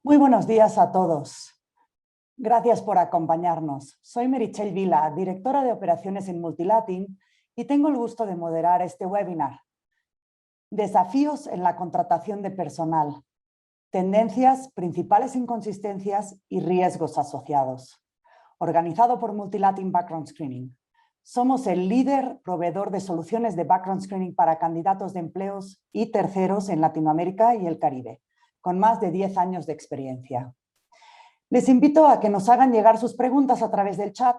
Muy buenos días a todos. Gracias por acompañarnos. Soy Meritxell Vila, directora de operaciones en Multilatin, y tengo el gusto de moderar este webinar. Desafíos en la contratación de personal, tendencias, principales inconsistencias y riesgos asociados. Organizado por Multilatin Background Screening. Somos el líder proveedor de soluciones de background screening para candidatos de empleos y terceros en Latinoamérica y el Caribe, con más de 10 años de experiencia. Les invito a que nos hagan llegar sus preguntas a través del chat.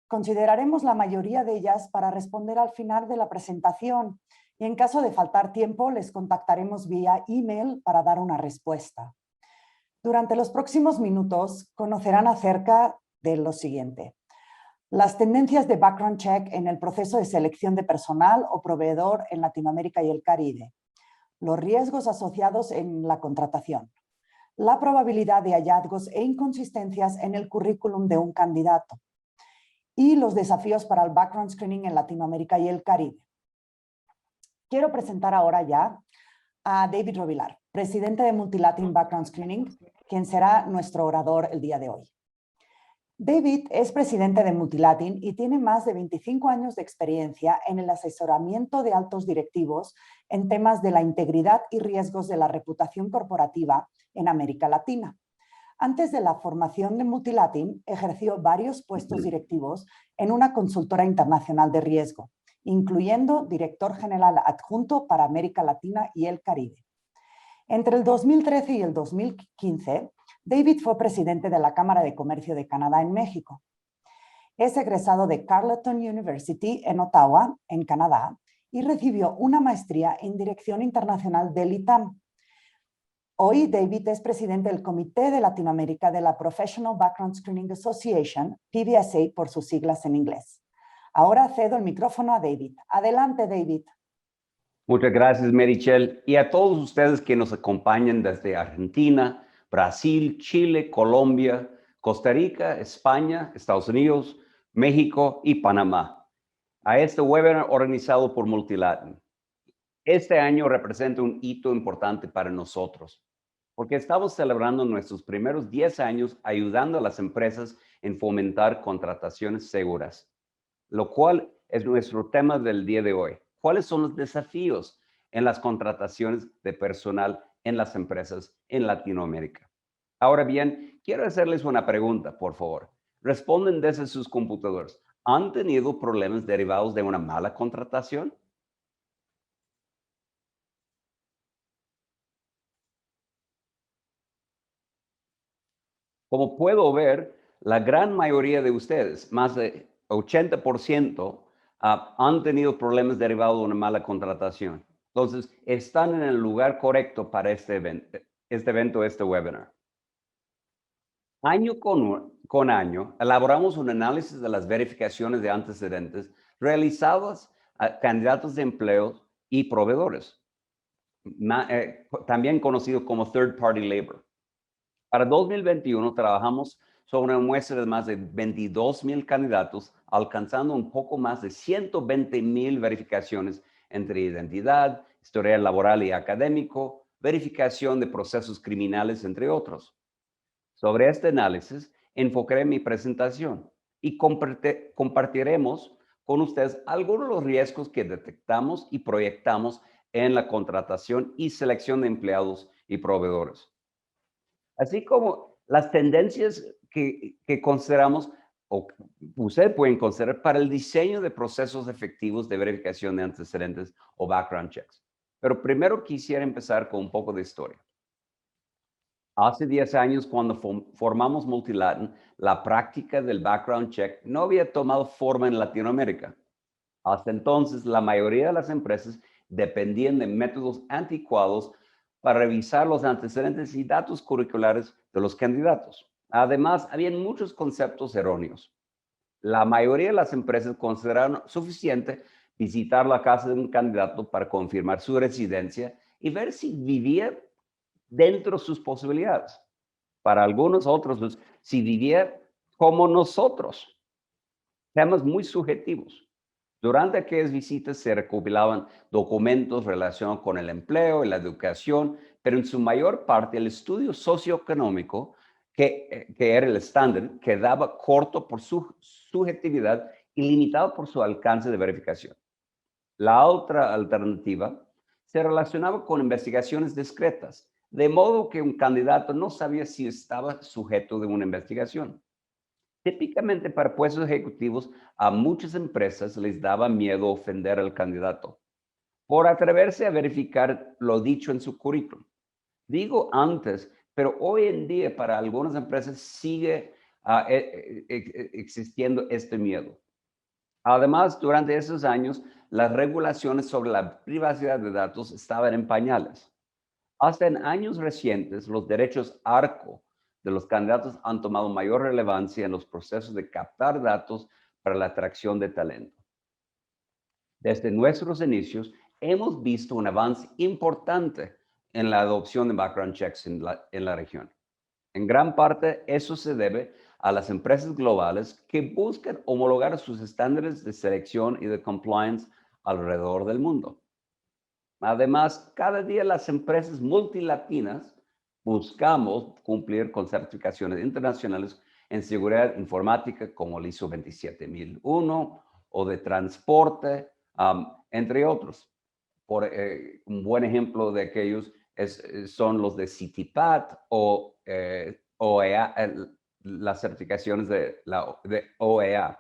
Consideraremos la mayoría de ellas para responder al final de la presentación y en caso de faltar tiempo les contactaremos vía email para dar una respuesta. Durante los próximos minutos conocerán acerca de lo siguiente. Las tendencias de background check en el proceso de selección de personal o proveedor en Latinoamérica y el Caribe. Los riesgos asociados en la contratación, la probabilidad de hallazgos e inconsistencias en el currículum de un candidato y los desafíos para el background screening en Latinoamérica y el Caribe. Quiero presentar ahora ya a David Rovilar, presidente de Multilatin Background Screening, quien será nuestro orador el día de hoy. David es presidente de Multilatin y tiene más de 25 años de experiencia en el asesoramiento de altos directivos en temas de la integridad y riesgos de la reputación corporativa en América Latina. Antes de la formación de Multilatin, ejerció varios puestos directivos en una consultora internacional de riesgo, incluyendo director general adjunto para América Latina y el Caribe. Entre el 2013 y el 2015, David fue presidente de la Cámara de Comercio de Canadá en México. Es egresado de Carleton University en Ottawa, en Canadá, y recibió una maestría en Dirección Internacional del ITAM. Hoy David es presidente del Comité de Latinoamérica de la Professional Background Screening Association, PBSA por sus siglas en inglés. Ahora cedo el micrófono a David. Adelante, David. Muchas gracias, Meritxell, y a todos ustedes que nos acompañan desde Argentina, Brasil, Chile, Colombia, Costa Rica, España, Estados Unidos, México y Panamá, a este webinar organizado por Multilatin. Este año representa un hito importante para nosotros, porque estamos celebrando nuestros primeros 10 años ayudando a las empresas en fomentar contrataciones seguras, lo cual es nuestro tema del día de hoy. ¿Cuáles son los desafíos en las contrataciones de personal en las empresas en Latinoamérica? Ahora bien, quiero hacerles una pregunta, por favor. Responden desde sus computadores. ¿Han tenido problemas derivados de una mala contratación? Como puedo ver, la gran mayoría de ustedes, más de 80%, han tenido problemas derivados de una mala contratación. Entonces, están en el lugar correcto para este evento, este webinar. Año con año, elaboramos un análisis de las verificaciones de antecedentes realizadas a candidatos de empleo y proveedores, también conocido como third party labor. Para 2021 trabajamos sobre una muestra de más de 22,000 candidatos, alcanzando un poco más de 120,000 verificaciones entre identidad, historial laboral y académico, verificación de procesos criminales, entre otros. Sobre este análisis, enfocaré mi presentación y compartiremos con ustedes algunos de los riesgos que detectamos y proyectamos en la contratación y selección de empleados y proveedores, así como las tendencias que consideramos o que ustedes pueden considerar para el diseño de procesos efectivos de verificación de antecedentes o background checks. Pero primero quisiera empezar con un poco de historia. Hace 10 años, cuando formamos Multilatin, la práctica del background check no había tomado forma en Latinoamérica. Hasta entonces, la mayoría de las empresas dependían de métodos anticuados para revisar los antecedentes y datos curriculares de los candidatos. Además, había muchos conceptos erróneos. La mayoría de las empresas consideraron suficiente visitar la casa de un candidato para confirmar su residencia y ver si vivía dentro de sus posibilidades. Para algunos otros, pues, si vivía como nosotros, temas muy subjetivos. Durante aquellas visitas se recopilaban documentos relacionados con el empleo y la educación, pero en su mayor parte el estudio socioeconómico, que era el estándar, quedaba corto por su subjetividad y limitado por su alcance de verificación. La otra alternativa se relacionaba con investigaciones discretas, de modo que un candidato no sabía si estaba sujeto de una investigación. Típicamente para puestos ejecutivos, a muchas empresas les daba miedo ofender al candidato por atreverse a verificar lo dicho en su currículum. Digo antes, pero hoy en día para algunas empresas sigue existiendo este miedo. Además, durante esos años, las regulaciones sobre la privacidad de datos estaban en pañales. Hasta en años recientes, los derechos ARCO de los candidatos han tomado mayor relevancia en los procesos de captar datos para la atracción de talento. Desde nuestros inicios, hemos visto un avance importante en la adopción de background checks en la región. En gran parte, eso se debe a las empresas globales que buscan homologar sus estándares de selección y de compliance alrededor del mundo. Además, cada día las empresas multilatinas buscamos cumplir con certificaciones internacionales en seguridad informática como el ISO 27001 o de transporte, entre otros. Un buen ejemplo de aquellos son los de CITIPAT o OEA, las certificaciones de OEA.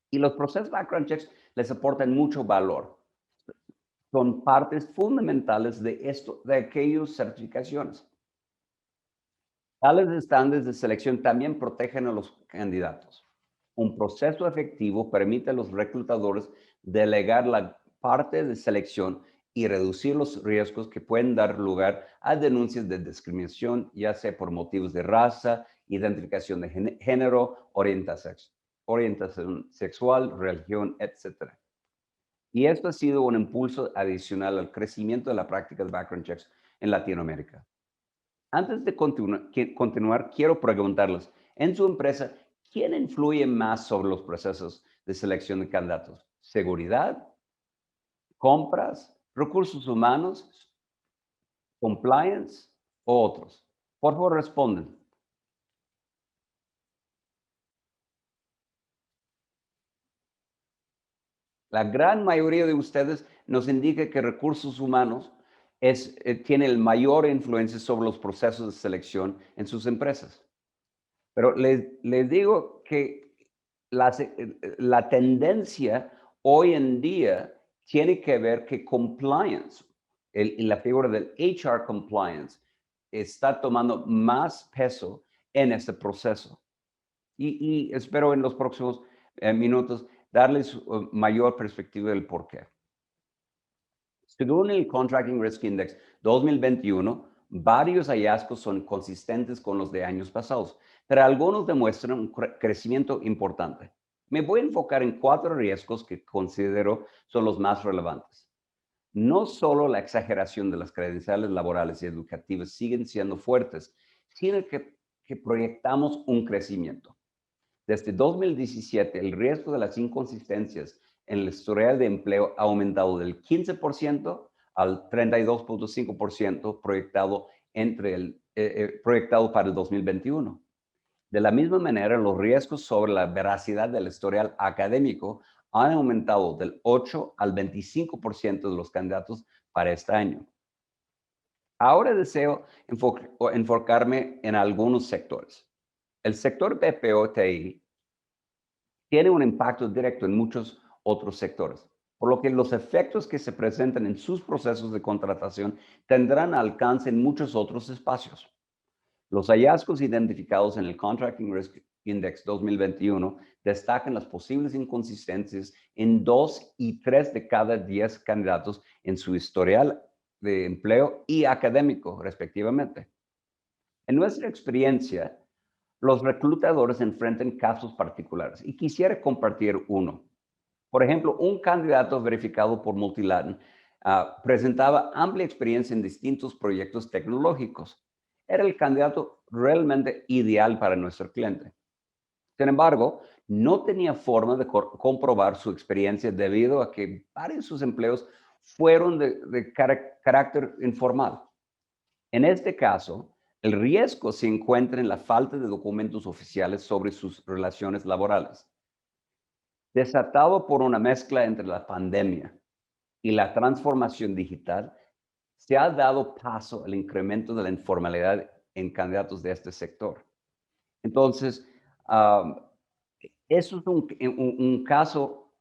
Y los procesos background checks les aportan mucho valor. Son partes fundamentales de aquellas certificaciones. Tales estándares de selección también protegen a los candidatos. Un proceso efectivo permite a los reclutadores delegar la parte de selección y reducir los riesgos que pueden dar lugar a denuncias de discriminación, ya sea por motivos de raza, identificación de género, orientación sexual, religión, etc. Y esto ha sido un impulso adicional al crecimiento de la práctica de background checks en Latinoamérica. Antes de continuar, quiero preguntarles, en su empresa, ¿quién influye más sobre los procesos de selección de candidatos? ¿Seguridad? ¿Compras? ¿Recursos humanos? ¿Compliance? ¿O otros? Por favor, responden. La gran mayoría de ustedes nos indica que recursos humanos tiene el mayor influencia sobre los procesos de selección en sus empresas. Pero les digo que la tendencia hoy en día tiene que ver que compliance, la figura del HR compliance, está tomando más peso en este proceso. Y espero en los próximos minutos darles mayor perspectiva del por qué. Según el Contracting Risk Index 2021, varios hallazgos son consistentes con los de años pasados, pero algunos demuestran un crecimiento importante. Me voy a enfocar en 4 riesgos que considero son los más relevantes. No solo la exageración de las credenciales laborales y educativas siguen siendo fuertes, sino que proyectamos un crecimiento. Desde 2017, el riesgo de las inconsistencias en el historial de empleo ha aumentado del 15% al 32.5% proyectado para el 2021. De la misma manera, los riesgos sobre la veracidad del historial académico han aumentado del 8 al 25% de los candidatos para este año. Ahora deseo enfocarme en algunos sectores. El sector BPO-TI tiene un impacto directo en muchos otros sectores, por lo que los efectos que se presentan en sus procesos de contratación tendrán alcance en muchos otros espacios. Los hallazgos identificados en el Contracting Risk Index 2021 destacan las posibles inconsistencias en 2 y 3 de cada 10 candidatos en su historial de empleo y académico, respectivamente. En nuestra experiencia, los reclutadores enfrentan casos particulares y quisiera compartir uno. Por ejemplo, un candidato verificado por Multilatin presentaba amplia experiencia en distintos proyectos tecnológicos. Era el candidato realmente ideal para nuestro cliente. Sin embargo, no tenía forma de comprobar su experiencia debido a que varios de sus empleos fueron de carácter informal. En este caso, el riesgo se encuentra en la falta de documentos oficiales sobre sus relaciones laborales. Desatado por una mezcla entre la pandemia y la transformación digital, se ha dado paso al incremento de la informalidad en candidatos de este sector. Entonces, eso es un caso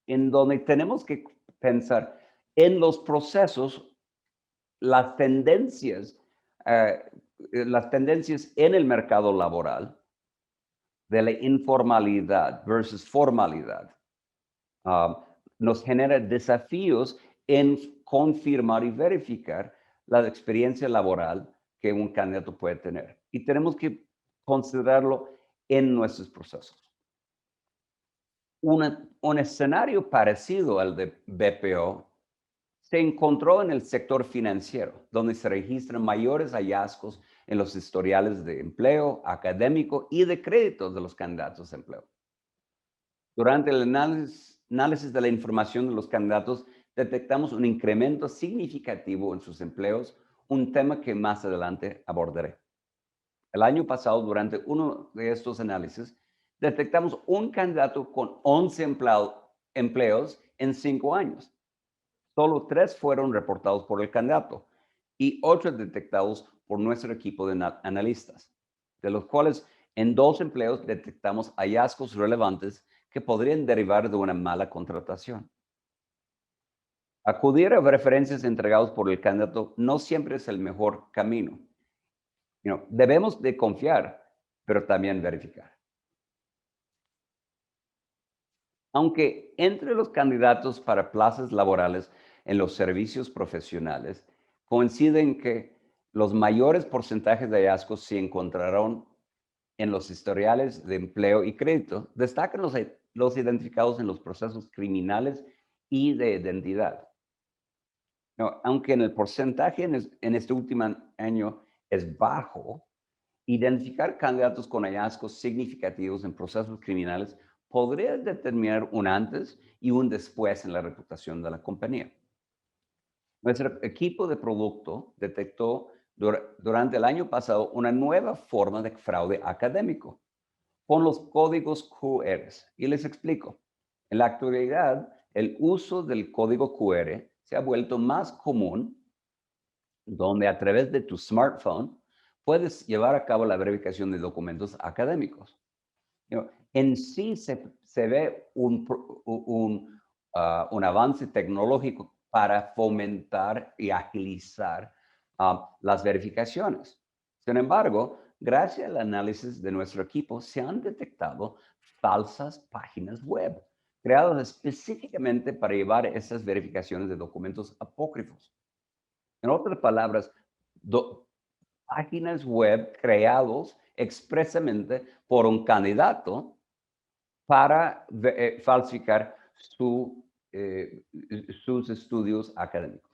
en donde tenemos que pensar en los procesos, las tendencias en el mercado laboral de la informalidad versus formalidad. Nos genera desafíos en confirmar y verificar la experiencia laboral que un candidato puede tener. Y tenemos que considerarlo en nuestros procesos. Un escenario parecido al de BPO se encontró en el sector financiero, donde se registran mayores hallazgos en los historiales de empleo, académico y de créditos de los candidatos de empleo. Durante el análisis de la información de los candidatos, detectamos un incremento significativo en sus empleos, un tema que más adelante abordaré. El año pasado, durante uno de estos análisis, detectamos un candidato con 11 empleos en 5 años. Solo 3 fueron reportados por el candidato y 8 detectados por nuestro equipo de analistas, de los cuales en 2 empleos detectamos hallazgos relevantes que podrían derivar de una mala contratación. Acudir a referencias entregadas por el candidato no siempre es el mejor camino. Debemos de confiar, pero también verificar. Aunque entre los candidatos para plazas laborales en los servicios profesionales coinciden que los mayores porcentajes de hallazgos se encontraron en los historiales de empleo y crédito, destacan los identificados en los procesos criminales y de identidad. Aunque en el porcentaje en este último año es bajo, identificar candidatos con hallazgos significativos en procesos criminales podría determinar un antes y un después en la reputación de la compañía. Nuestro equipo de producto detectó durante el año pasado una nueva forma de fraude académico con los códigos QR. Y les explico. En la actualidad, el uso del código QR se ha vuelto más común, donde a través de tu smartphone puedes llevar a cabo la verificación de documentos académicos. En sí se ve un avance tecnológico para fomentar y agilizar las verificaciones. Sin embargo, gracias al análisis de nuestro equipo, se han detectado falsas páginas web creados específicamente para llevar esas verificaciones de documentos apócrifos. En otras palabras, páginas web creados expresamente por un candidato para falsificar sus estudios académicos.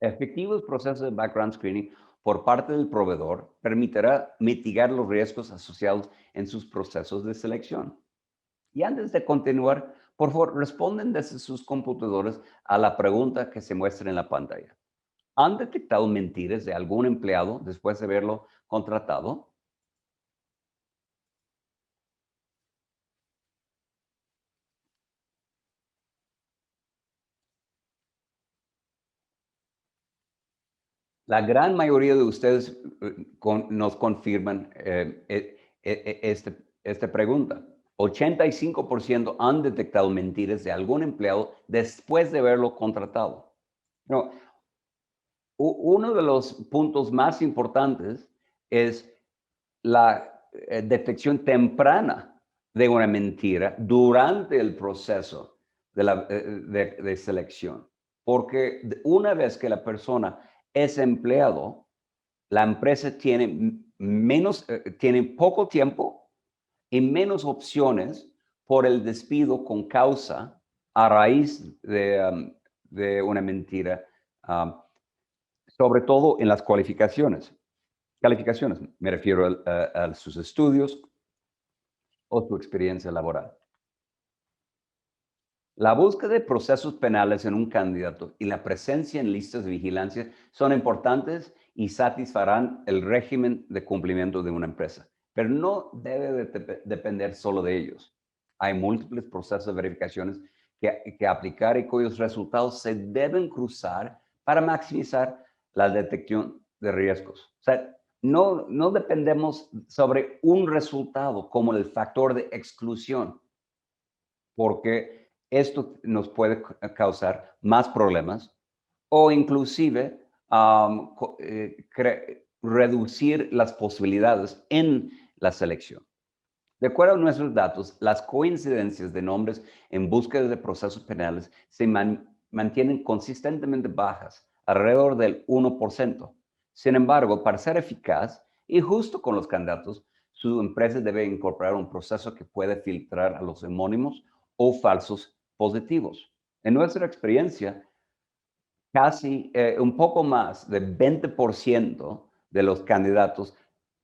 Efectivos procesos de background screening por parte del proveedor permitirá mitigar los riesgos asociados en sus procesos de selección. Y antes de continuar, por favor, responden desde sus computadores a la pregunta que se muestra en la pantalla. ¿Han detectado mentiras de algún empleado después de haberlo contratado? La gran mayoría de ustedes nos confirman esta pregunta. 85% han detectado mentiras de algún empleado después de haberlo contratado. No, uno de los puntos más importantes es la detección temprana de una mentira durante el proceso de selección. Porque una vez que la persona es empleado, la empresa tiene poco tiempo y menos opciones por el despido con causa a raíz de una mentira, um, sobre todo en las cualificaciones. Calificaciones, me refiero a sus estudios o su experiencia laboral. La búsqueda de procesos penales en un candidato y la presencia en listas de vigilancia son importantes y satisfarán el régimen de cumplimiento de una empresa, pero no debe depender solo de ellos. Hay múltiples procesos de verificaciones que aplicar y cuyos resultados se deben cruzar para maximizar la detección de riesgos. O sea, no dependemos sobre un resultado como el factor de exclusión, porque esto nos puede causar más problemas o inclusive reducir las posibilidades en la selección. De acuerdo a nuestros datos, las coincidencias de nombres en búsqueda de procesos penales se mantienen consistentemente bajas, alrededor del 1%. Sin embargo, para ser eficaz y justo con los candidatos, su empresa debe incorporar un proceso que puede filtrar a los homónimos o falsos positivos. En nuestra experiencia, casi un poco más de 20% de los candidatos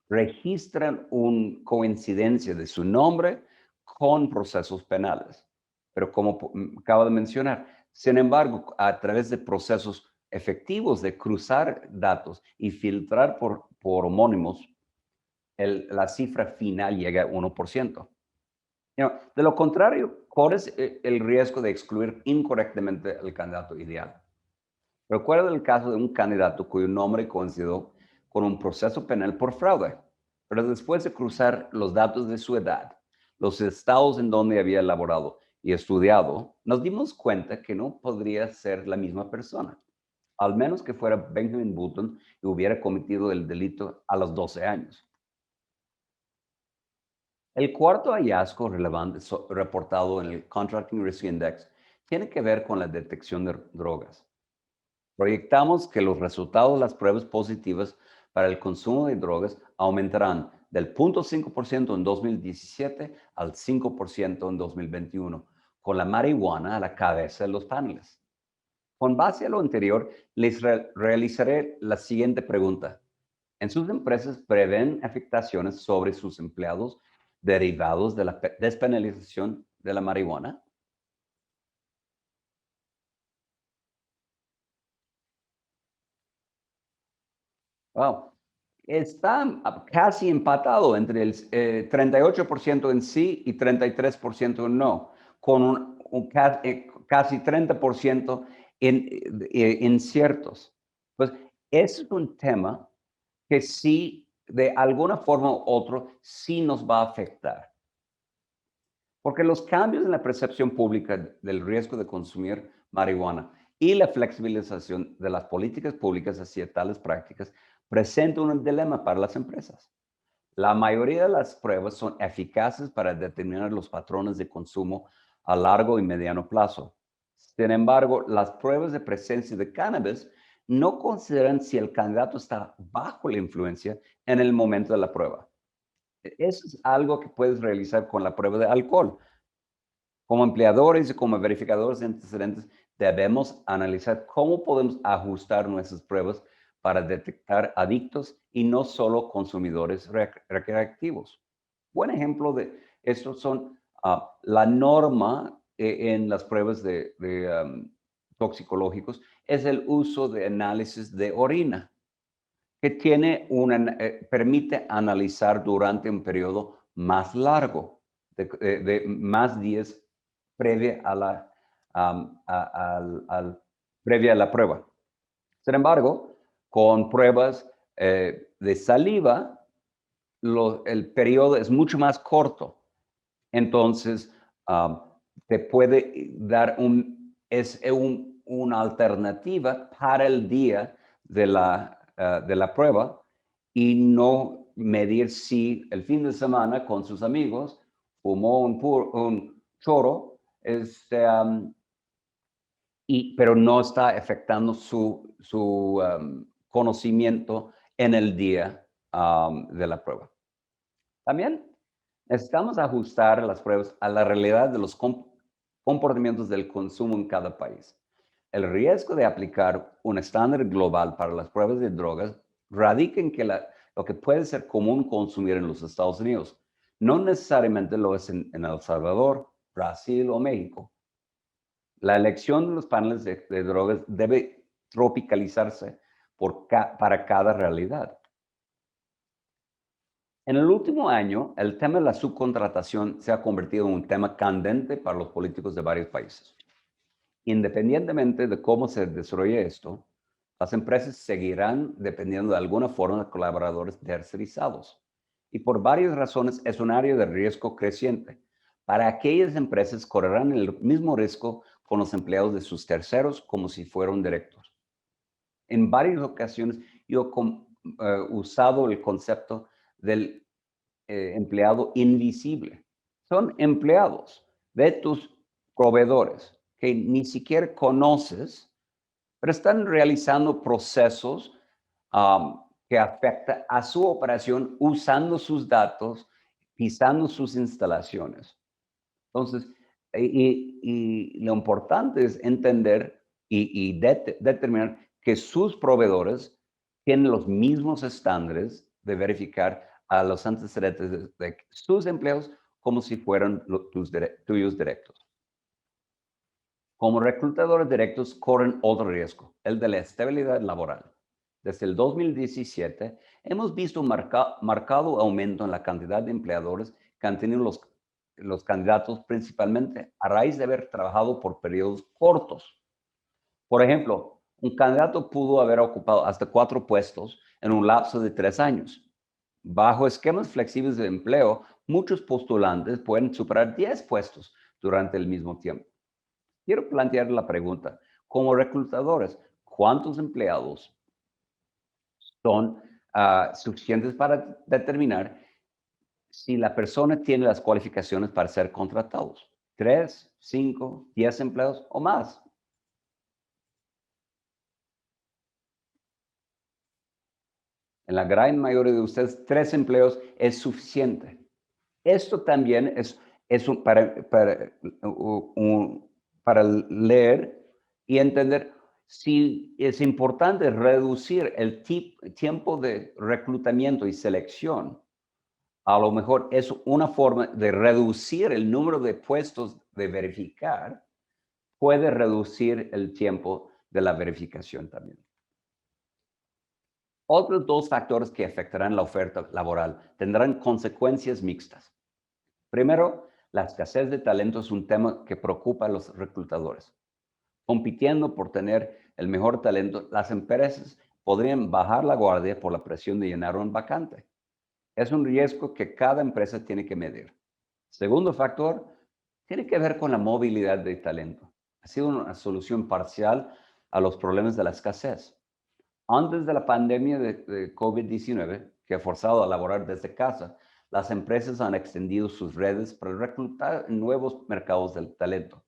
registran una coincidencia de su nombre con procesos penales. Pero como acabo de mencionar, sin embargo, a través de procesos efectivos de cruzar datos y filtrar por homónimos, la cifra final llega a 1%. De lo contrario, corres el riesgo de excluir incorrectamente al candidato ideal. Recuerda el caso de un candidato cuyo nombre coincidió con un proceso penal por fraude, pero después de cruzar los datos de su edad, los estados en donde había laborado y estudiado, nos dimos cuenta que no podría ser la misma persona, al menos que fuera Benjamin Button y hubiera cometido el delito a los 12 años. El cuarto hallazgo relevante reportado en el Contracting Risk Index tiene que ver con la detección de drogas. Proyectamos que los resultados de las pruebas positivas para el consumo de drogas aumentarán del 0.5% en 2017 al 5% en 2021, con la marihuana a la cabeza de los paneles. Con base a lo anterior, les realizaré la siguiente pregunta. ¿En sus empresas prevén afectaciones sobre sus empleados derivados de la despenalización de la marihuana? Wow. Está casi empatado entre el 38% en sí y 33% en no, con casi 30% en inciertos. Pues ese es un tema que sí, de alguna forma u otra, sí nos va a afectar. Porque los cambios en la percepción pública del riesgo de consumir marihuana y la flexibilización de las políticas públicas hacia tales prácticas presentan un dilema para las empresas. La mayoría de las pruebas son eficaces para determinar los patrones de consumo a largo y mediano plazo. Sin embargo, las pruebas de presencia de cannabis no consideran si el candidato está bajo la influencia en el momento de la prueba. Eso es algo que puedes realizar con la prueba de alcohol. Como empleadores y como verificadores de antecedentes, debemos analizar cómo podemos ajustar nuestras pruebas para detectar adictos y no solo consumidores recreativos. Buen ejemplo de esto son la norma en las pruebas de toxicológicos es el uso de análisis de orina, que permite analizar durante un periodo más largo, de más días previa a previa a la prueba. Sin embargo, con pruebas de saliva, el periodo es mucho más corto. Entonces, te puede dar una alternativa para el día de la prueba y no medir si el fin de semana con sus amigos fumó un choro, pero no está afectando su conocimiento en el día de la prueba. También necesitamos ajustar las pruebas a la realidad de los comportamientos del consumo en cada país. El riesgo de aplicar un estándar global para las pruebas de drogas radica en que lo que puede ser común consumir en los Estados Unidos no necesariamente lo es en El Salvador, Brasil o México. La elección de los paneles de drogas debe tropicalizarse para cada realidad. En el último año, el tema de la subcontratación se ha convertido en un tema candente para los políticos de varios países. Independientemente de cómo se desarrolle esto, las empresas seguirán dependiendo de alguna forma de colaboradores tercerizados. Y por varias razones es un área de riesgo creciente. Para aquellas empresas correrán el mismo riesgo con los empleados de sus terceros como si fueran directos. En varias ocasiones yo he usado el concepto del empleado invisible. Son empleados de tus proveedores que ni siquiera conoces, pero están realizando procesos que afectan a su operación usando sus datos, pisando sus instalaciones. Entonces, y lo importante es entender y determinar que sus proveedores tienen los mismos estándares de verificar a los antecedentes de sus empleados como si fueran tuyos directos. Como reclutadores directos corren otro riesgo, el de la estabilidad laboral. Desde el 2017 hemos visto un marcado aumento en la cantidad de empleadores que han tenido los candidatos, principalmente a raíz de haber trabajado por periodos cortos. Por ejemplo, un candidato pudo haber ocupado hasta 4 puestos en un lapso de 3 años. Bajo esquemas flexibles de empleo, muchos postulantes pueden superar 10 puestos durante el mismo tiempo. Quiero plantear la pregunta, como reclutadores, ¿cuántos empleados son suficientes para determinar si la persona tiene las cualificaciones para ser contratados? 3, 5, 10 empleados o más. En la gran mayoría de ustedes, 3 empleos es suficiente. Esto también es para leer y entender si es importante reducir el tiempo de reclutamiento y selección. A lo mejor es una forma de reducir el número de puestos de verificar, puede reducir el tiempo de la verificación también. Otros 2 factores que afectarán la oferta laboral tendrán consecuencias mixtas. Primero, la escasez de talento es un tema que preocupa a los reclutadores. Compitiendo por tener el mejor talento, las empresas podrían bajar la guardia por la presión de llenar un vacante. Es un riesgo que cada empresa tiene que medir. Segundo factor, tiene que ver con la movilidad de talento. Ha sido una solución parcial a los problemas de la escasez. Antes de la pandemia de COVID-19, que ha forzado a laborar desde casa, las empresas han extendido sus redes para reclutar en nuevos mercados del talento.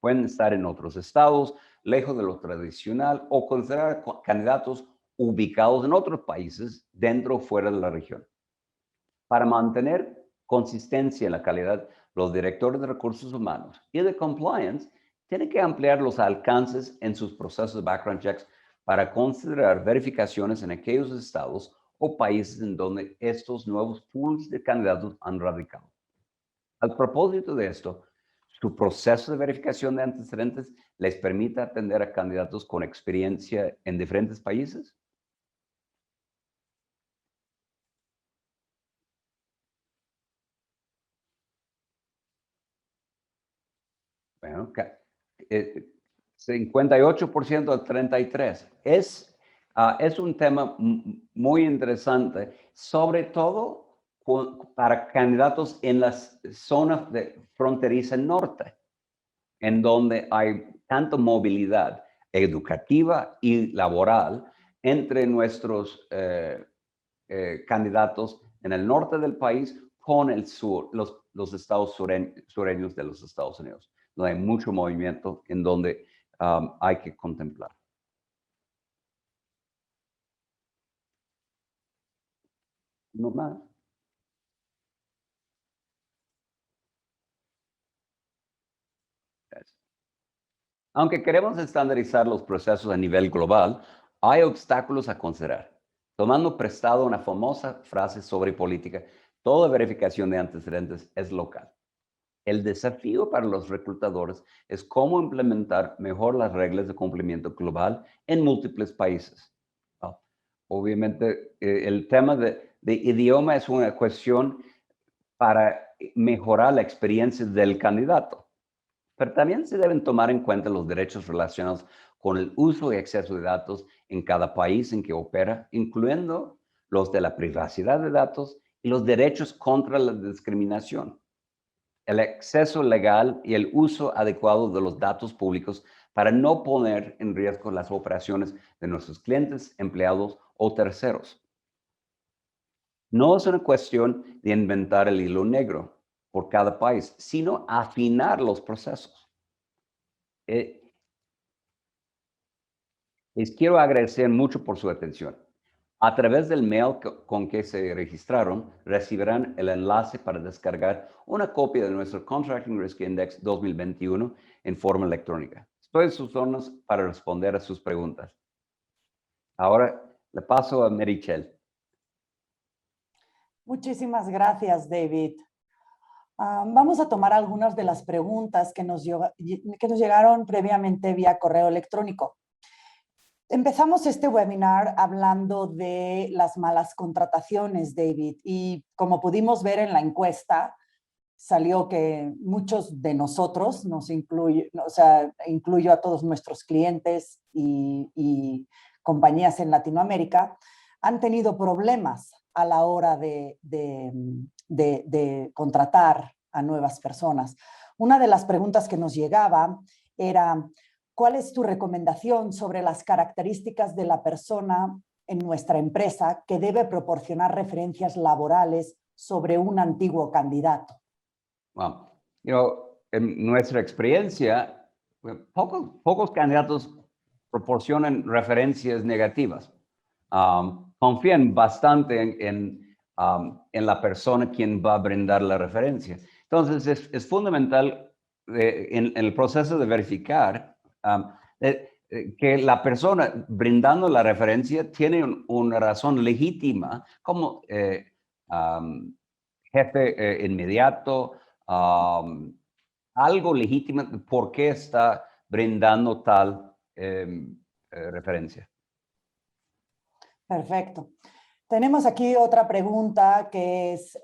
Pueden estar en otros estados, lejos de lo tradicional, o considerar candidatos ubicados en otros países, dentro o fuera de la región. Para mantener consistencia en la calidad, los directores de recursos humanos y de compliance tienen que ampliar los alcances en sus procesos de background checks para considerar verificaciones en aquellos estados o países en donde estos nuevos pools de candidatos han radicado. Al propósito de esto, su proceso de verificación de antecedentes les permite atender a candidatos con experiencia en diferentes países. Bueno, 58% al 33%. Es un tema muy interesante, sobre todo para candidatos en las zonas de fronteriza norte, en donde hay tanta movilidad educativa y laboral entre nuestros candidatos en el norte del país con el sur, los estados sureños de los Estados Unidos. No hay mucho movimiento en donde hay que contemplar. No más. Aunque queremos estandarizar los procesos a nivel global, hay obstáculos a considerar. Tomando prestado una famosa frase sobre política, toda verificación de antecedentes es local. El desafío para los reclutadores es cómo implementar mejor las reglas de cumplimiento global en múltiples países. Obviamente, el tema de idioma es una cuestión para mejorar la experiencia del candidato, pero también se deben tomar en cuenta los derechos relacionados con el uso y acceso de datos en cada país en que opera, incluyendo los de la privacidad de datos y los derechos contra la discriminación. El acceso legal y el uso adecuado de los datos públicos para no poner en riesgo las operaciones de nuestros clientes, empleados o terceros. No es una cuestión de inventar el hilo negro por cada país, sino afinar los procesos. Les quiero agradecer mucho por su atención. A través del mail con que se registraron, recibirán el enlace para descargar una copia de nuestro Contracting Risk Index 2021 en forma electrónica. Estoy en sus zonas para responder a sus preguntas. Ahora le paso a Merichel. Muchísimas gracias, David. Vamos a tomar algunas de las preguntas que nos llegaron previamente vía correo electrónico. Empezamos este webinar hablando de las malas contrataciones, David, y como pudimos ver en la encuesta, salió que muchos de nosotros, incluyo a todos nuestros clientes y compañías en Latinoamérica, han tenido problemas a la hora de contratar a nuevas personas. Una de las preguntas que nos llegaba era: ¿cuál es tu recomendación sobre las características de la persona en nuestra empresa que debe proporcionar referencias laborales sobre un antiguo candidato? Well, en nuestra experiencia, pocos candidatos proporcionan referencias negativas. Confían bastante en la persona quien va a brindar la referencia. Entonces, es fundamental en el proceso de verificar que la persona brindando la referencia tiene una razón legítima como jefe inmediato, algo legítimo por qué está brindando tal referencia. Perfecto. Tenemos aquí otra pregunta que es,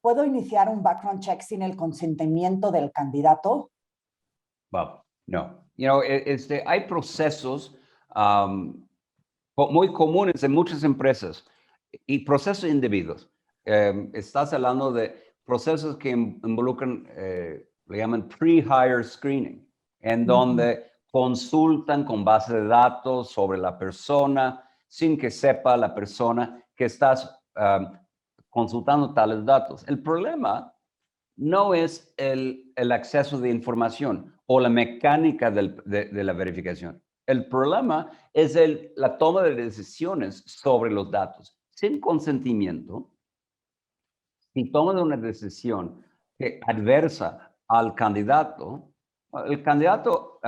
¿puedo iniciar un background check sin el consentimiento del candidato? Well, no. Hay procesos muy comunes en muchas empresas y procesos indebidos. Estás hablando de procesos que involucran, le llaman pre-hire screening, en donde consultan con base de datos sobre la persona sin que sepa la persona que estás consultando tales datos. El problema no es el acceso de información o la mecánica de la verificación. El problema es la toma de decisiones sobre los datos. Sin consentimiento, si toman una decisión que adversa al candidato, el candidato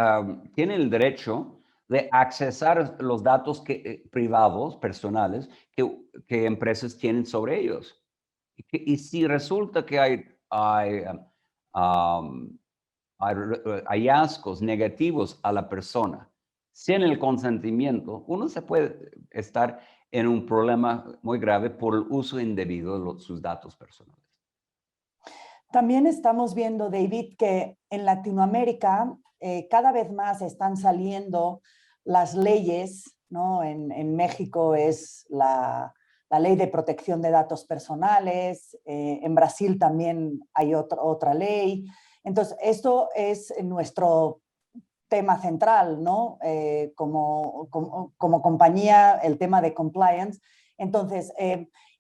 tiene el derecho de accesar los datos privados, personales, que empresas tienen sobre ellos. Y si resulta que um, hay hallazgos negativos a la persona sin el consentimiento, uno se puede estar en un problema muy grave por el uso indebido de sus datos personales. También estamos viendo, David, que en Latinoamérica cada vez más están saliendo las leyes, ¿no? En México es la ley de protección de datos personales, en Brasil también hay otra ley. Entonces, esto es nuestro tema central, ¿no? Como compañía, el tema de compliance. Entonces,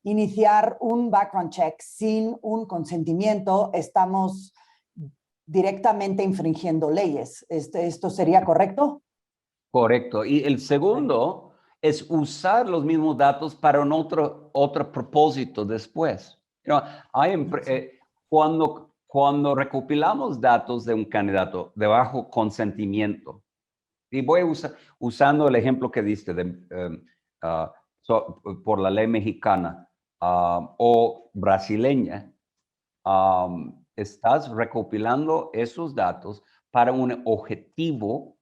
iniciar un background check sin un consentimiento, estamos directamente infringiendo leyes. ¿Esto sería correcto? Correcto. Y el segundo es usar los mismos datos para un otro propósito después. Cuando recopilamos datos de un candidato de bajo consentimiento, y voy usando el ejemplo que diste por la ley mexicana o brasileña, estás recopilando esos datos para un objetivo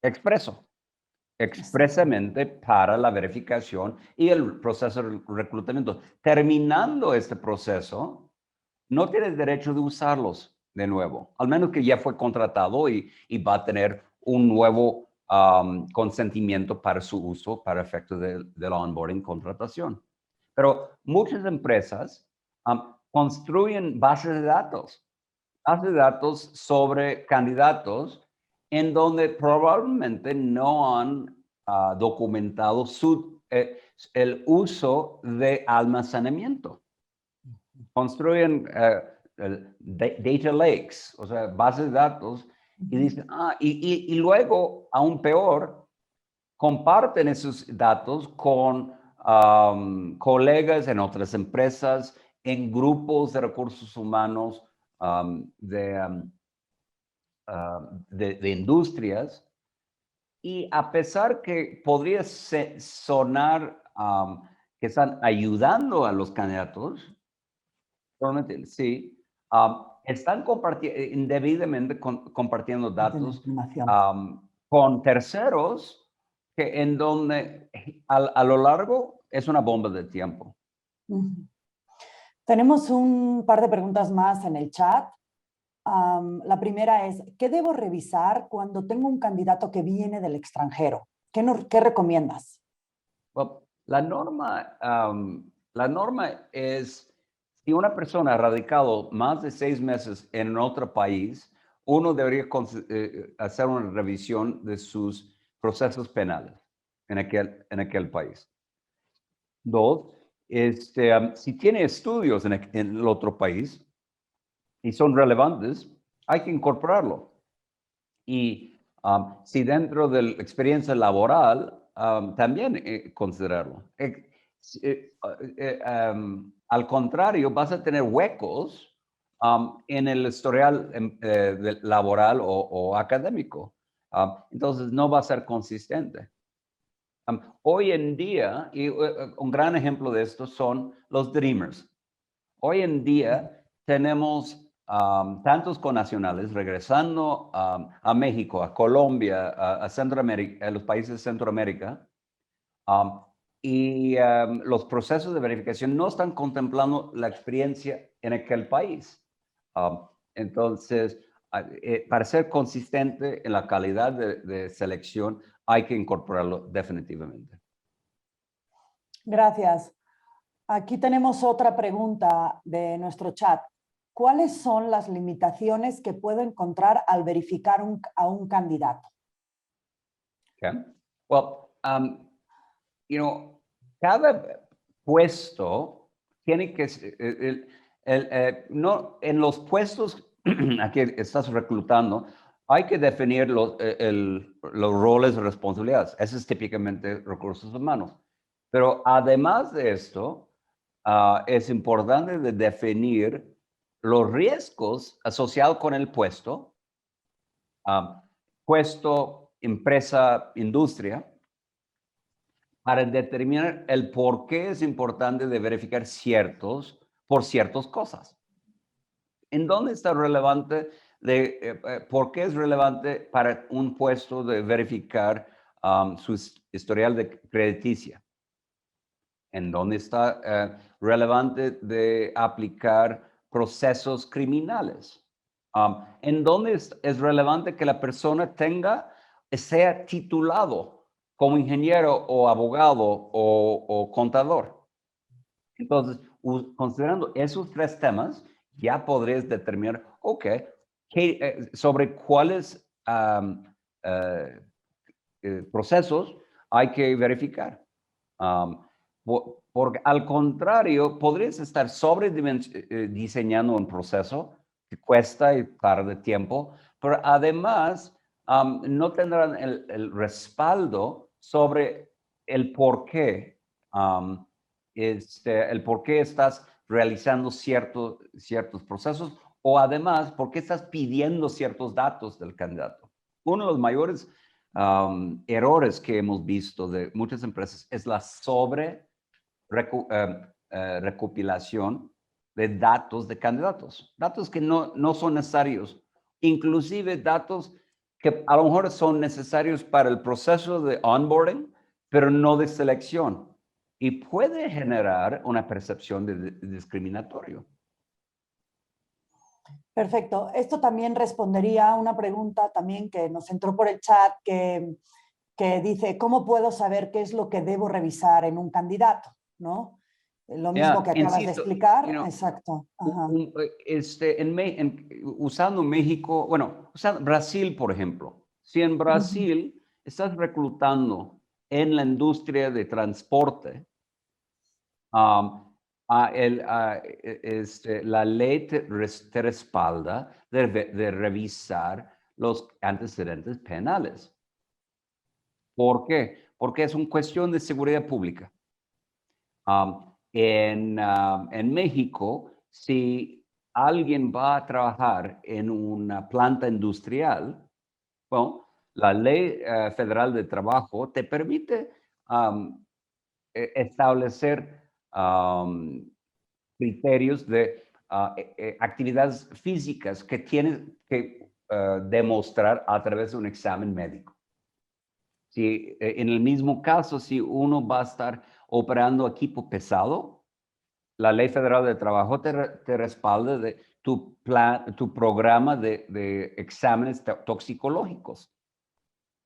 expresamente para la verificación y el proceso de reclutamiento. Terminando este proceso, no tienes derecho de usarlos de nuevo, al menos que ya fue contratado y va a tener un nuevo consentimiento para su uso para efectos del onboarding, contratación. Pero muchas empresas construyen bases de datos sobre candidatos en donde probablemente no han documentado el uso de almacenamiento. Construyen data lakes, o sea, bases de datos, y dicen, y luego, aún peor, comparten esos datos con colegas en otras empresas, en grupos de recursos humanos, de industrias, y a pesar que podría sonar que están ayudando a los candidatos, probablemente sí, están indebidamente compartiendo datos con terceros en donde a lo largo es una bomba de tiempo. Tenemos un par de preguntas más en el chat. La primera es, ¿qué debo revisar cuando tengo un candidato que viene del extranjero? ¿Qué recomiendas? Well, la norma es, si una persona ha radicado más de 6 meses en otro país, uno debería hacer una revisión de sus procesos penales en aquel país. 2, si tiene estudios en el otro país y son relevantes, hay que incorporarlo. Y si dentro de la experiencia laboral, también considerarlo. Al contrario, vas a tener huecos en el historial laboral o académico. Entonces, no va a ser consistente. Hoy en día, y un gran ejemplo de esto son los Dreamers. Hoy en día tenemos tantos connacionales regresando a México, a Colombia, a Centroamérica, a los países de Centroamérica, y los procesos de verificación no están contemplando la experiencia en aquel país. Entonces, para ser consistente en la calidad de selección, hay que incorporarlo definitivamente. Gracias. Aquí tenemos otra pregunta de nuestro chat. ¿Cuáles son las limitaciones que puedo encontrar al verificar a un candidato? Okay. Well, cada puesto tiene que, no, en los puestos a que estás reclutando, hay que definir los roles y responsabilidades. Eso es típicamente recursos humanos. Pero además de esto, es importante de definir los riesgos asociados con el puesto, puesto, empresa, industria, para determinar el por qué es importante de verificar por ciertas cosas. ¿En dónde está relevante por qué es relevante para un puesto de verificar su historial de crediticia? ¿En dónde está relevante de aplicar procesos criminales? ¿En dónde es relevante que la persona sea titulado como ingeniero o abogado o contador? Entonces, considerando esos tres temas, ya podrías determinar, ok, sobre cuáles procesos hay que verificar. Porque al contrario, podrías estar diseñando un proceso que cuesta y tarda tiempo, pero además no tendrán el respaldo sobre el por qué, el por qué estás realizando ciertos procesos o además por qué estás pidiendo ciertos datos del candidato. Uno de los mayores errores que hemos visto de muchas empresas es la recopilación de datos de candidatos, datos que no son necesarios, inclusive datos que a lo mejor son necesarios para el proceso de onboarding, pero no de selección, y puede generar una percepción de discriminatorio. Perfecto. Esto también respondería a una pregunta también que nos entró por el chat que dice, ¿cómo puedo saber qué es lo que debo revisar en un candidato? ¿No? Lo mismo que acabas de explicar. Exacto. Ajá. Usando México, usando Brasil, por ejemplo. Si en Brasil estás reclutando en la industria de transporte, la ley te respalda de revisar los antecedentes penales. ¿Por qué? Porque es una cuestión de seguridad pública. En México, si alguien va a trabajar en una planta industrial, bueno, la ley federal de trabajo te permite establecer criterios de actividades físicas que tienes que demostrar a través de un examen médico. Si, en el mismo caso, si uno va a estar operando equipo pesado, la Ley Federal de Trabajo te respalda de tu programa de exámenes toxicológicos.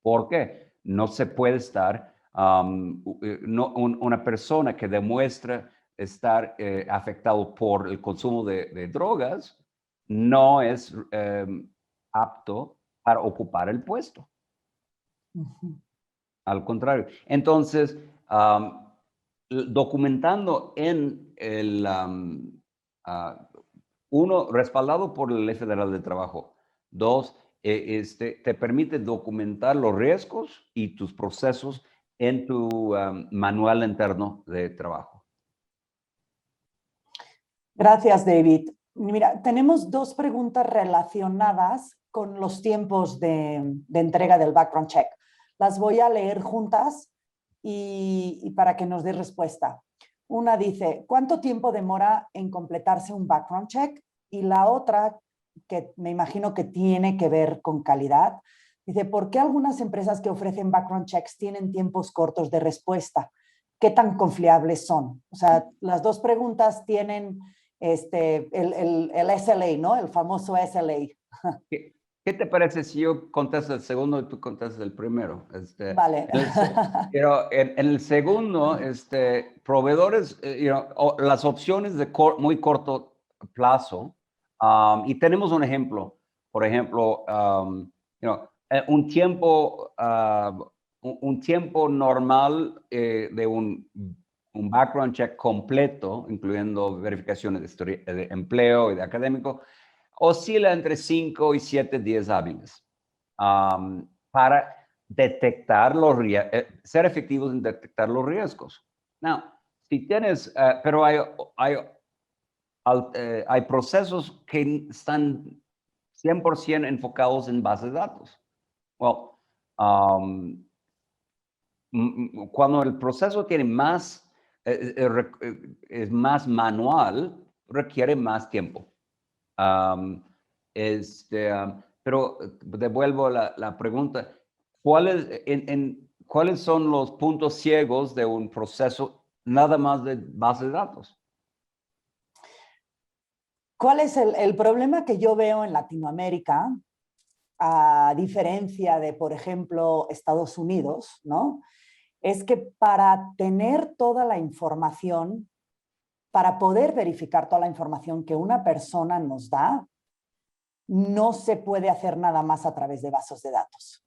¿Por qué? No se puede estar, una persona que demuestra estar afectado por el consumo de drogas no es apto para ocupar el puesto. Al contrario. Entonces, documentando en uno, respaldado por la Ley Federal de Trabajo. Dos, te permite documentar los riesgos y tus procesos en tu manual interno de trabajo. Gracias, David. Mira, tenemos dos preguntas relacionadas con los tiempos de entrega del background check. Las voy a leer juntas y para que nos dé respuesta. Una dice, ¿cuánto tiempo demora en completarse un background check? Y la otra, que me imagino que tiene que ver con calidad, dice, ¿por qué algunas empresas que ofrecen background checks tienen tiempos cortos de respuesta? ¿Qué tan confiables son? O sea, las dos preguntas tienen el SLA, ¿no? El famoso SLA. ¿Qué te parece si yo contesto el segundo y tú contestas el primero? Vale. Pero en el segundo, proveedores, las opciones de muy corto plazo, y tenemos un ejemplo, por ejemplo, un tiempo normal de un un background check completo, incluyendo verificaciones de empleo y de académico, oscila entre 5 y 7 días hábiles para detectar ser efectivos en detectar los riesgos. Now, si tienes, pero hay procesos que están 100% enfocados en bases de datos. Well, cuando el proceso tiene más, es más manual, requiere más tiempo. Pero devuelvo la pregunta, ¿cuáles son los puntos ciegos de un proceso nada más de base de datos? ¿Cuál es el problema que yo veo en Latinoamérica, a diferencia de, por ejemplo, Estados Unidos, ¿no? Es que para tener toda la información, para poder verificar toda la información que una persona nos da, no se puede hacer nada más a través de bases de datos.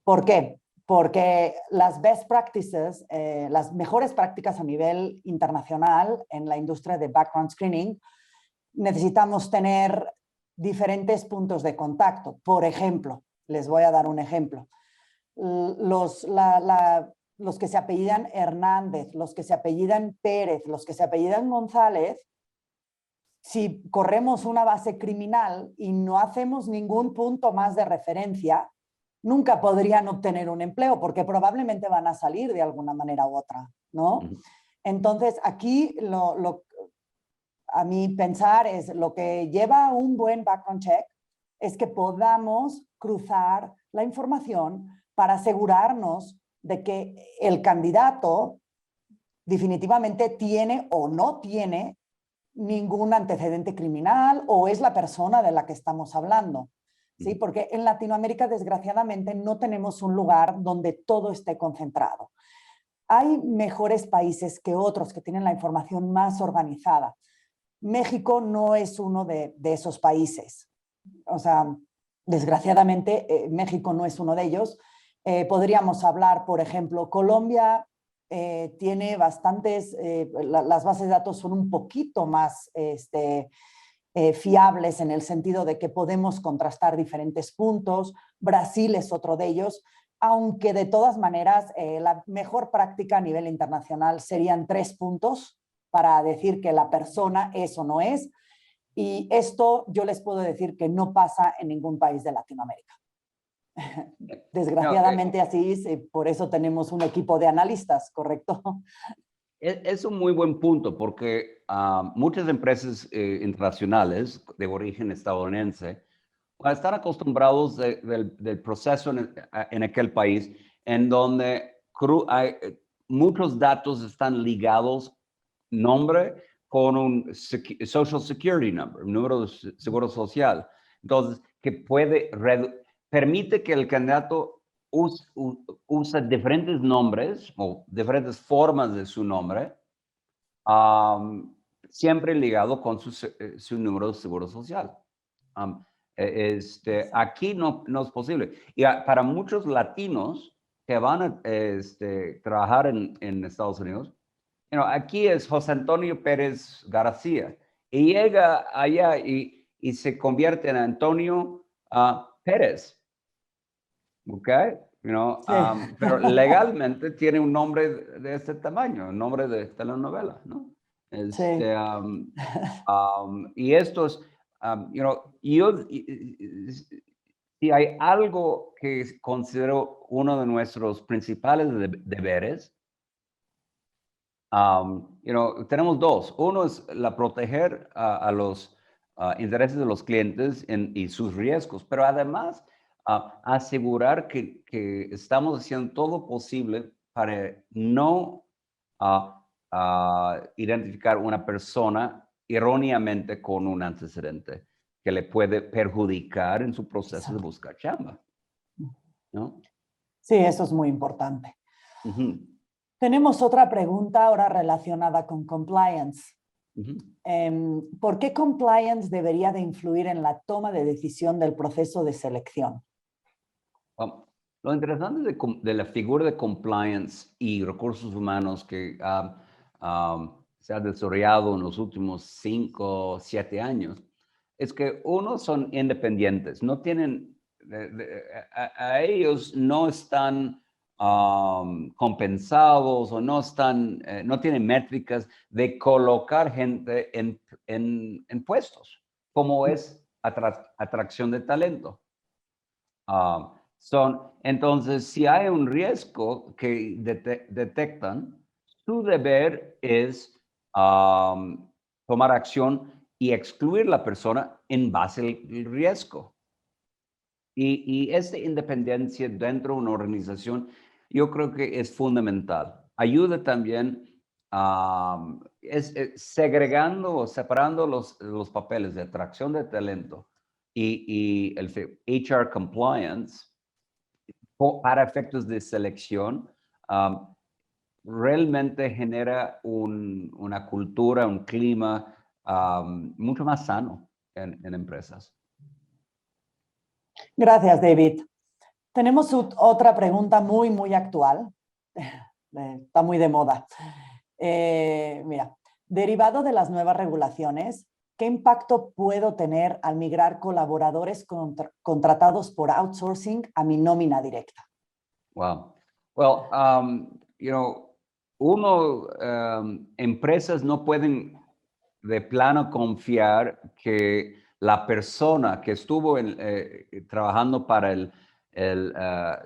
¿Por qué? Porque las best practices, las mejores prácticas a nivel internacional en la industria de background screening, necesitamos tener diferentes puntos de contacto. Por ejemplo, les voy a dar un ejemplo. Los que se apellidan Hernández, los que se apellidan Pérez, los que se apellidan González, si corremos una base criminal y no hacemos ningún punto más de referencia, nunca podrían obtener un empleo porque probablemente van a salir de alguna manera u otra, ¿no? Entonces, aquí a mi pensar es lo que lleva un buen background check es que podamos cruzar la información para asegurarnos de que el candidato definitivamente tiene o no tiene ningún antecedente criminal o es la persona de la que estamos hablando. ¿Sí? Porque en Latinoamérica, desgraciadamente, no tenemos un lugar donde todo esté concentrado. Hay mejores países que otros que tienen la información más organizada. México no es uno de esos países. O sea, desgraciadamente, México no es uno de ellos. Podríamos hablar, por ejemplo, Colombia tiene bastantes, las bases de datos son un poquito más fiables en el sentido de que podemos contrastar diferentes puntos. Brasil es otro de ellos, aunque de todas maneras la mejor práctica a nivel internacional serían 3 puntos para decir que la persona es o no es. Y esto yo les puedo decir que no pasa en ningún país de Latinoamérica. Desgraciadamente así es, por eso tenemos un equipo de analistas, ¿correcto? Es un muy buen punto porque muchas empresas internacionales de origen estadounidense están acostumbrados del proceso en aquel país en donde muchos datos están ligados, nombre con un Social Security Number, un número de seguro social. Entonces, que permite que el candidato use diferentes nombres o diferentes formas de su nombre, siempre ligado con su número de seguro social. Aquí no es posible. Y para muchos latinos que van a trabajar en Estados Unidos, aquí es José Antonio Pérez García. Y llega allá y se convierte en Antonio Pérez. ¿Ok? Sí. Pero legalmente tiene un nombre de este tamaño, un nombre de telenovela, ¿no? Sí. Y esto es, si hay algo que considero uno de nuestros principales deberes, tenemos dos. Uno es proteger a los intereses de los clientes y sus riesgos, pero además asegurar que estamos haciendo todo posible para no identificar una persona erróneamente con un antecedente que le puede perjudicar en su proceso de buscar chamba, ¿no? Sí, eso es muy importante. Uh-huh. Tenemos otra pregunta ahora relacionada con compliance. Uh-huh. ¿Por qué compliance debería de influir en la toma de decisión del proceso de selección? Lo interesante de la figura de compliance y recursos humanos que se ha desarrollado en los últimos 5 o 7 años, es que unos son independientes, no tienen, a ellos no están compensados o no están, no tienen métricas de colocar gente en puestos, como es atracción de talento. Entonces, si hay un riesgo que detectan, su deber es tomar acción y excluir la persona en base al riesgo. Y esta independencia dentro de una organización, yo creo que es fundamental. Ayuda también segregando o separando los papeles de atracción de talento y el HR compliance para efectos de selección, realmente genera una cultura, un clima mucho más sano en empresas. Gracias, David. Tenemos otra pregunta muy actual. Está muy de moda. Mira, derivado de las nuevas regulaciones, ¿qué impacto puedo tener al migrar colaboradores contratados por outsourcing a mi nómina directa? Wow. Well, empresas no pueden de plano confiar que la persona que estuvo trabajando para el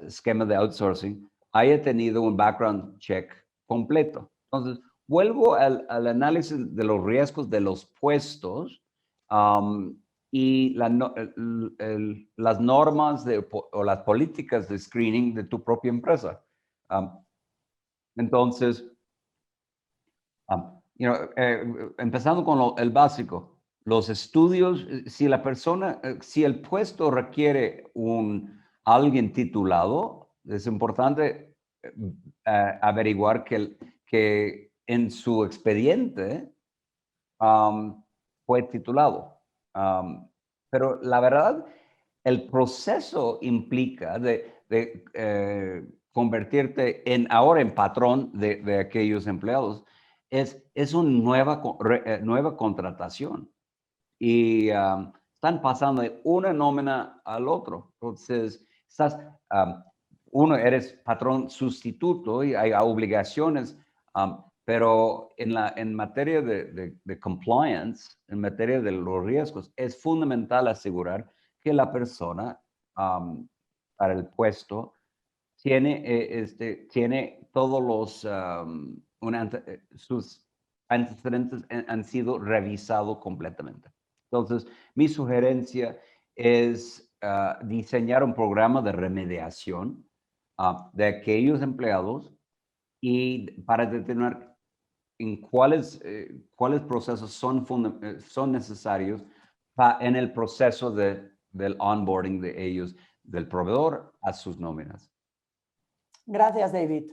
esquema de outsourcing haya tenido un background check completo. Entonces, vuelvo al análisis de los riesgos de los puestos y las normas o las políticas de screening de tu propia empresa. Entonces, empezando con el básico, los estudios, si el puesto requiere alguien titulado, es importante averiguar que en su expediente fue titulado. Pero la verdad, el proceso implica de convertirte ahora en patrón de aquellos empleados. Es una nueva contratación y están pasando de una nómina al otro. Entonces, eres patrón sustituto y hay obligaciones, pero en materia de compliance, en materia de los riesgos, es fundamental asegurar que la persona para el puesto tiene todos sus antecedentes han sido revisados completamente. Entonces, mi sugerencia es diseñar un programa de remediación de aquellos empleados y para determinar en cuáles procesos son necesarios en el proceso del onboarding de ellos, del proveedor a sus nóminas. Gracias, David.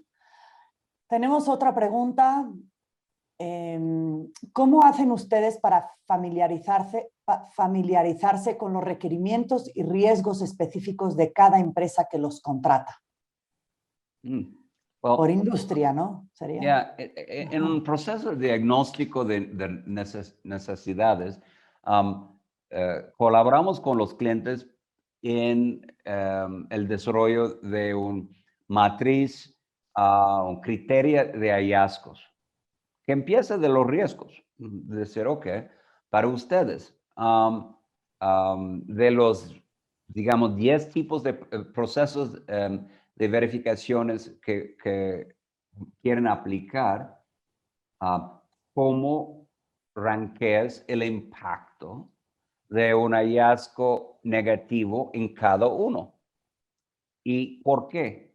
Tenemos otra pregunta. ¿Cómo hacen ustedes para familiarizarse con los requerimientos y riesgos específicos de cada empresa que los contrata? Por industria, ¿no? Sería. En un proceso de diagnóstico de necesidades, colaboramos con los clientes en el desarrollo de una matriz, un criterio de hallazgos, que empieza de los riesgos, de decir, ok, para ustedes, de los, digamos, 10 tipos de procesos de verificaciones que quieren aplicar, ¿cómo ranqueas el impacto de un hallazgo negativo en cada uno? ¿Y por qué?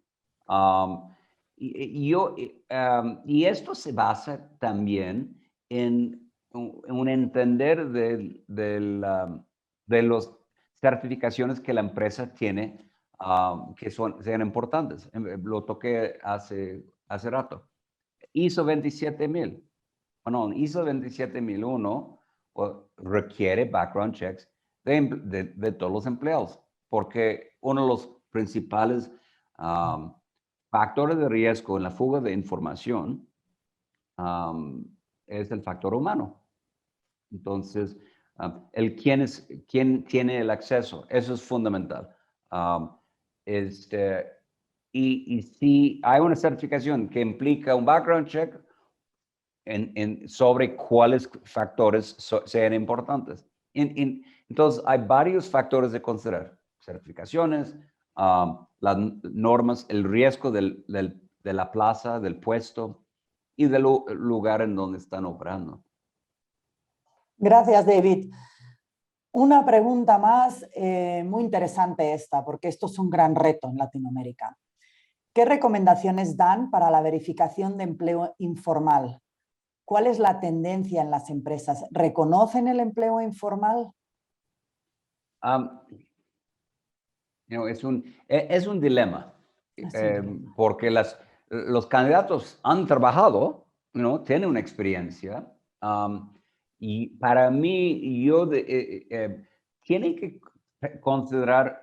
Y esto se basa también en un entender de las certificaciones que la empresa tiene, que sean importantes. Lo toqué hace rato. ISO 27000. Bueno, ISO 27001 requiere background checks de todos los empleados, porque uno de los principales factores de riesgo en la fuga de información es el factor humano. Entonces, quién tiene el acceso, eso es fundamental. Y si hay una certificación que implica un background check sobre cuáles factores sean importantes. Entonces, hay varios factores de considerar. Certificaciones, las normas, el riesgo de la plaza, del puesto y del lugar en donde están operando. Gracias, David. Una pregunta más, muy interesante esta, porque esto es un gran reto en Latinoamérica. ¿Qué recomendaciones dan para la verificación de empleo informal? ¿Cuál es la tendencia en las empresas? ¿Reconocen el empleo informal? Es un dilema, Es un dilema. porque los candidatos han trabajado, tienen una experiencia, y para mí, tienen que considerar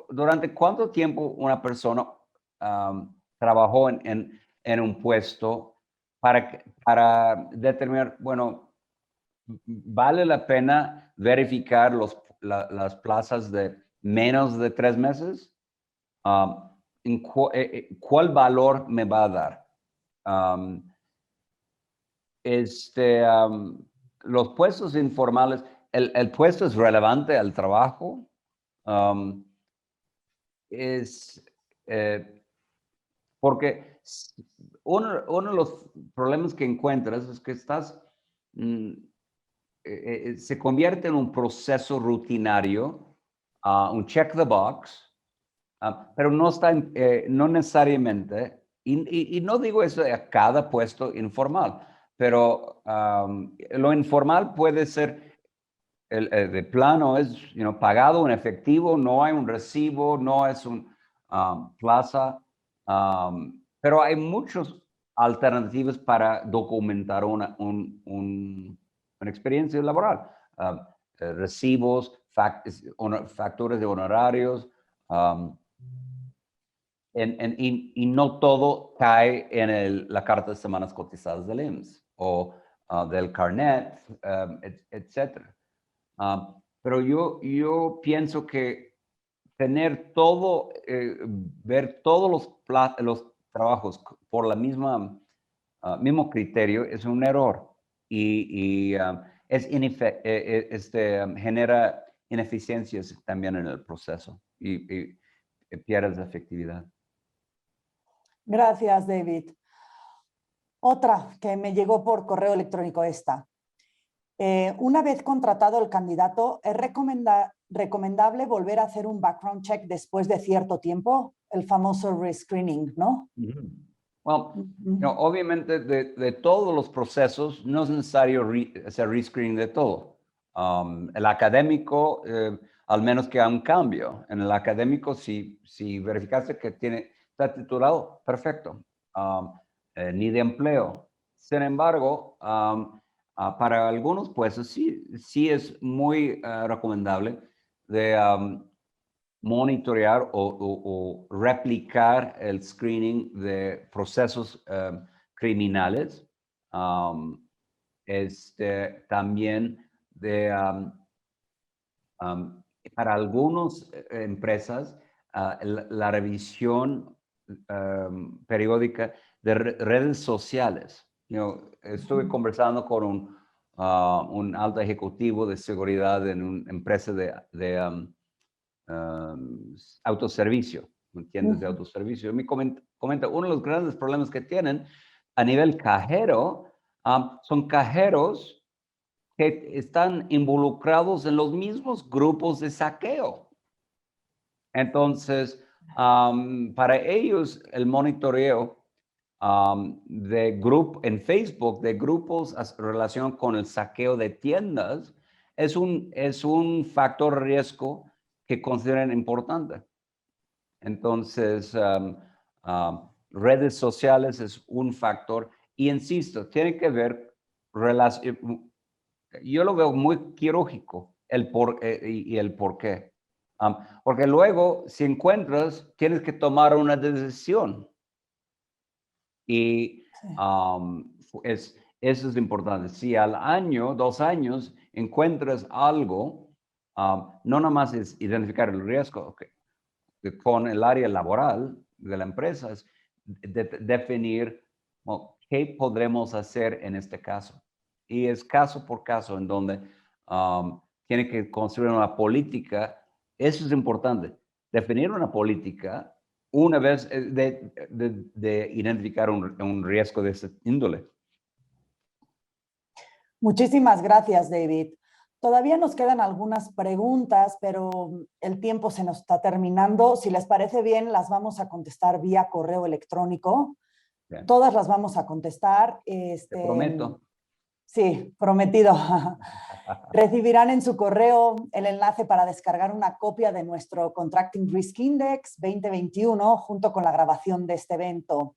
durante cuánto tiempo una persona trabajó en un puesto para determinar, bueno, ¿vale la pena verificar las plazas de menos de 3 meses? ¿Cuál valor me va a dar? Um, los puestos informales, el puesto es relevante al trabajo. Um, es porque uno de los problemas que encuentras es que se convierte en un proceso rutinario, un check the box, pero no necesariamente, y no digo eso a cada puesto informal, pero lo informal puede ser, de plano es pagado en efectivo, no hay un recibo, no es un plaza, pero hay muchas alternativas para documentar una experiencia laboral. Recibos, factores de honorarios, y no todo cae en la carta de semanas cotizadas del IMSS o del carnet, etcétera. Pero yo pienso que tener todo, ver todos los trabajos por la mismo criterio es un error y genera ineficiencias también en el proceso y pierdes efectividad. Gracias, David. Otra que me llegó por correo electrónico esta. Una vez contratado el candidato, ¿es recomendable volver a hacer un background check después de cierto tiempo? El famoso rescreening, ¿no? Well, obviamente de todos los procesos no es necesario hacer rescreening de todo. El académico, al menos que haya un cambio. En el académico, si verificaste que está titulado, perfecto. Ni de empleo. Sin embargo, para algunos puestos sí es muy recomendable de monitorear o replicar el screening de procesos criminales. También para algunas empresas, la revisión periódica de redes sociales. Estuve conversando con un alto ejecutivo de seguridad en una empresa de autoservicio, tiendas de autoservicio. Me comenta, uno de los grandes problemas que tienen a nivel cajero, son cajeros que están involucrados en los mismos grupos de saqueo. Entonces, para ellos, el monitoreo en Facebook de grupos en relación con el saqueo de tiendas es un factor riesgo que consideran importante. Entonces, redes sociales es un factor y insisto, tiene que ver yo lo veo muy quirúrgico el por qué. Porque luego, si encuentras, tienes que tomar una decisión. Y Sí. eso es importante. Si al año, 2 años, encuentras algo, no nomás es identificar el riesgo, con el área laboral de la empresa, es definir qué podremos hacer en este caso. Y es caso por caso en donde tiene que construir una política. Eso es importante. Definir una política una vez de identificar un riesgo de ese índole. Muchísimas gracias, David. Todavía nos quedan algunas preguntas, pero el tiempo se nos está terminando. Si les parece bien, las vamos a contestar vía correo electrónico. Bien. Todas las vamos a contestar. Te prometo. Sí, prometido. Recibirán en su correo el enlace para descargar una copia de nuestro Contracting Risk Index 2021 junto con la grabación de este evento.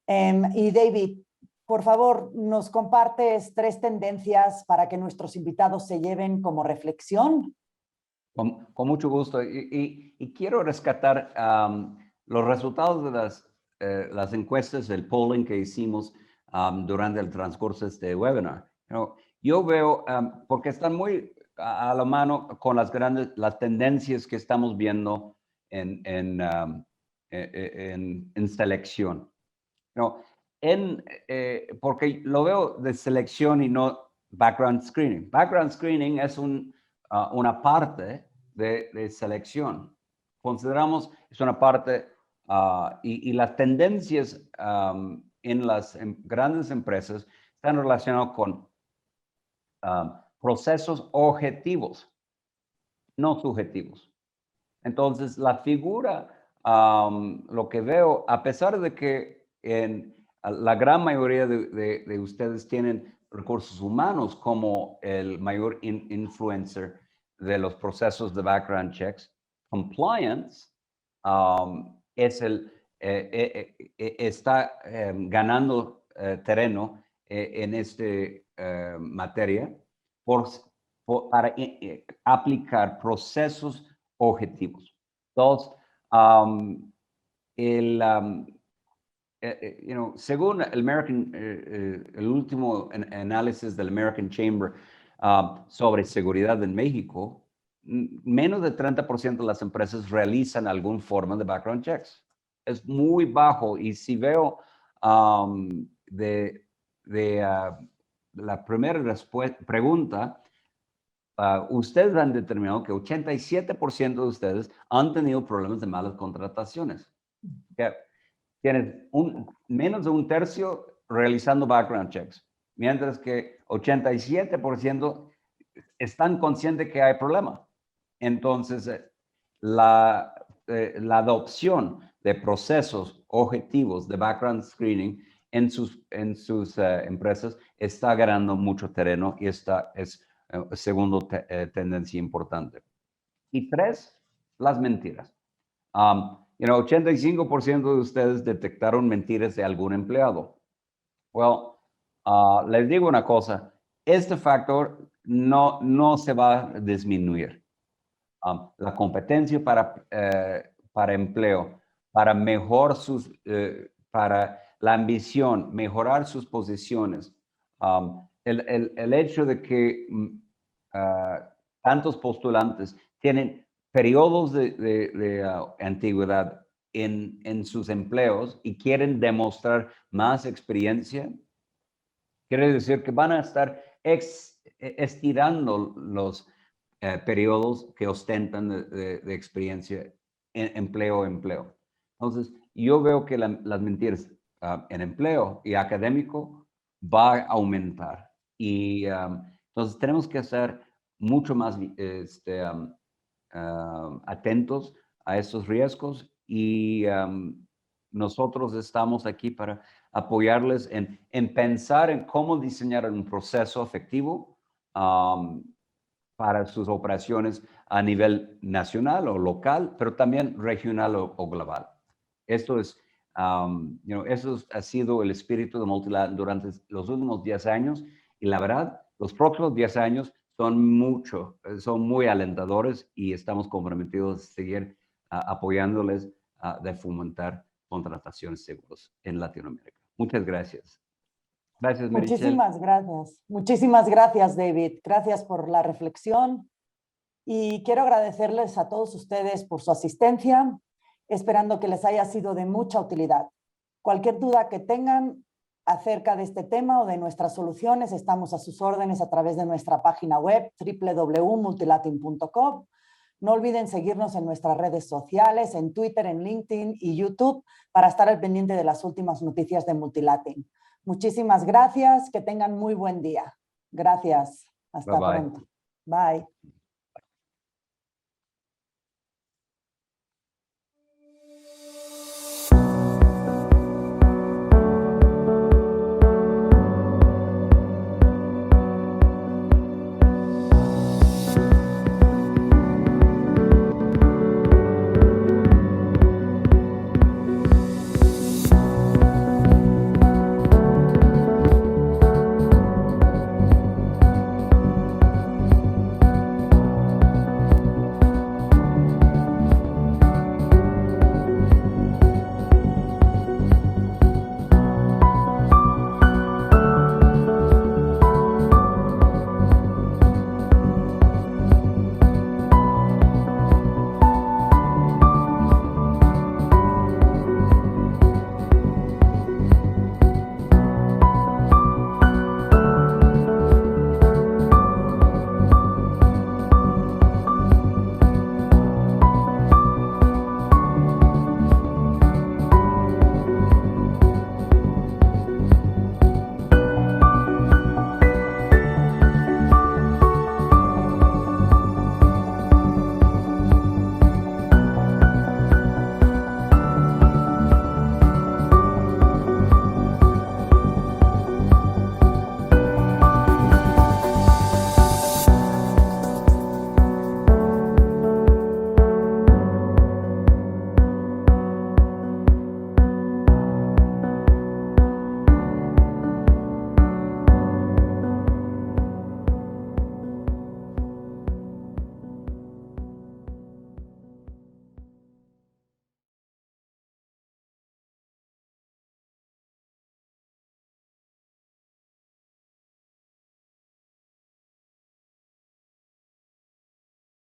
Y David, por favor, nos compartes 3 tendencias para que nuestros invitados se lleven como reflexión. Con mucho gusto. Y quiero rescatar los resultados de las encuestas, el polling que hicimos durante el transcurso de este webinar. Yo veo, porque están muy a la mano con las tendencias que estamos viendo en selección. Porque lo veo de selección y no background screening. Background screening es una parte de selección. Consideramos es una parte y las tendencias en las grandes empresas están relacionadas con procesos objetivos, no subjetivos. Entonces, la figura, lo que veo, a pesar de que la gran mayoría de ustedes tienen recursos humanos como el mayor influencer de los procesos de background checks, compliance está ganando terreno en esta materia para aplicar procesos objetivos. Dos, según el último análisis del American Chamber sobre seguridad en México, menos del 30% de las empresas realizan alguna forma de background checks. Es muy bajo y si veo la primera pregunta, ustedes han determinado que 87% de ustedes han tenido problemas de malas contrataciones. Tienes menos de un tercio realizando background checks, mientras que 87% están conscientes que hay problema. Entonces, la adopción de procesos objetivos de background screening en sus empresas está ganando mucho terreno y esta es segunda tendencia importante. Y 3, las mentiras. 85% de ustedes detectaron mentiras de algún empleado. Les digo una cosa, este factor no se va a disminuir. La competencia para empleo, para la ambición, mejorar sus posiciones, el hecho de que tantos postulantes tienen periodos de antigüedad en sus empleos y quieren demostrar más experiencia, quiere decir que van a estar estirando los periodos que ostentan de experiencia en empleo. Entonces, yo veo que las mentiras en empleo y académico va a aumentar. Y entonces tenemos que estar mucho más atentos a estos riesgos y nosotros estamos aquí para apoyarles en pensar en cómo diseñar un proceso efectivo para sus operaciones a nivel nacional o local, pero también regional o global. Esto es, eso ha sido el espíritu de Multilatin durante los últimos 10 años y la verdad, los próximos 10 años son muy alentadores y estamos comprometidos a seguir apoyándoles de fomentar contrataciones seguras en Latinoamérica. Muchas gracias. Gracias, Meritxell. Muchísimas gracias. Muchísimas gracias, David. Gracias por la reflexión. Y quiero agradecerles a todos ustedes por su asistencia, esperando que les haya sido de mucha utilidad. Cualquier duda que tengan acerca de este tema o de nuestras soluciones, estamos a sus órdenes a través de nuestra página web www.multilatin.com. No olviden seguirnos en nuestras redes sociales, en Twitter, en LinkedIn y YouTube, para estar al pendiente de las últimas noticias de Multilatin. Muchísimas gracias, que tengan muy buen día. Gracias. Hasta Bye-bye. pronto. Bye.